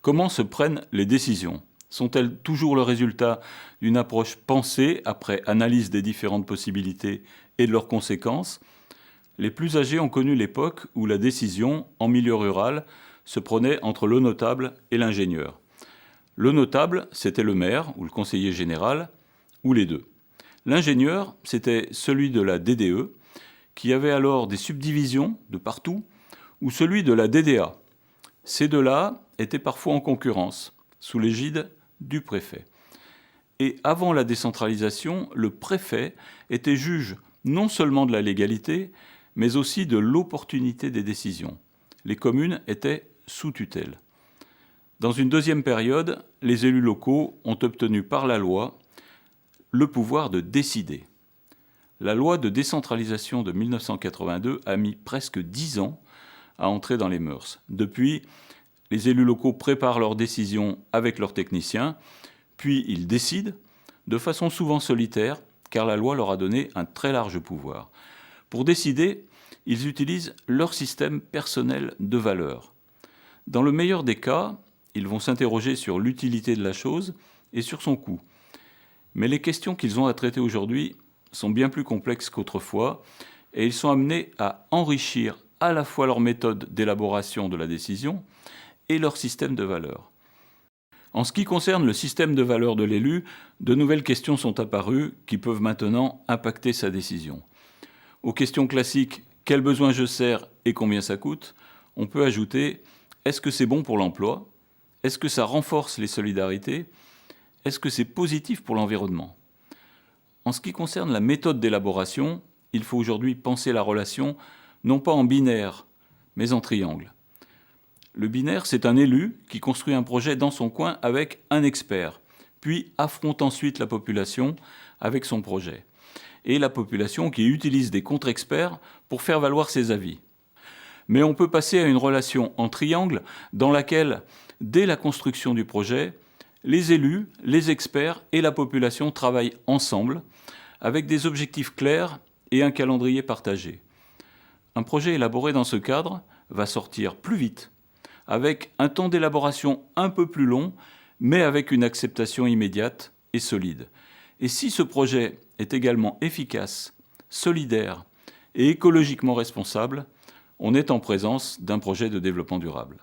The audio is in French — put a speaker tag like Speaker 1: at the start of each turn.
Speaker 1: Comment se prennent les décisions? Sont-elles toujours le résultat d'une approche pensée après analyse des différentes possibilités et de leurs conséquences? Les plus âgés ont connu l'époque où la décision, en milieu rural, se prenait entre le notable et l'ingénieur. Le notable, c'était le maire ou le conseiller général, ou les deux. L'ingénieur, c'était celui de la DDE, qui avait alors des subdivisions de partout, ou celui de la DDA. Ces deux-là étaient parfois en concurrence, sous l'égide du préfet. Et avant la décentralisation, le préfet était juge non seulement de la légalité, mais aussi de l'opportunité des décisions. Les communes étaient sous tutelle. Dans une deuxième période, les élus locaux ont obtenu par la loi le pouvoir de décider. La loi de décentralisation de 1982 a mis presque 10 ans à entrer dans les mœurs. Depuis, les élus locaux préparent leurs décisions avec leurs techniciens, puis ils décident, de façon souvent solitaire, car la loi leur a donné un très large pouvoir. Pour décider, ils utilisent leur système personnel de valeurs. Dans le meilleur des cas, ils vont s'interroger sur l'utilité de la chose et sur son coût. Mais les questions qu'ils ont à traiter aujourd'hui sont bien plus complexes qu'autrefois, et ils sont amenés à enrichir à la fois leur méthode d'élaboration de la décision et leur système de valeurs. En ce qui concerne le système de valeurs de l'élu, de nouvelles questions sont apparues qui peuvent maintenant impacter sa décision. Aux questions classiques « quel besoin je sers et combien ça coûte ?», on peut ajouter « est-ce que c'est bon pour l'emploi ? Est-ce que ça renforce les solidarités ? Est-ce que c'est positif pour l'environnement ?» En ce qui concerne la méthode d'élaboration, il faut aujourd'hui penser la relation non pas en binaire, mais en triangle. Le binaire, c'est un élu qui construit un projet dans son coin avec un expert, puis affronte ensuite la population avec son projet. Et la population qui utilise des contre-experts pour faire valoir ses avis. Mais on peut passer à une relation en triangle dans laquelle, dès la construction du projet, les élus, les experts et la population travaillent ensemble avec des objectifs clairs et un calendrier partagé. Un projet élaboré dans ce cadre va sortir plus vite, avec un temps d'élaboration un peu plus long, mais avec une acceptation immédiate et solide. Et si ce projet est également efficace, solidaire et écologiquement responsable, on est en présence d'un projet de développement durable.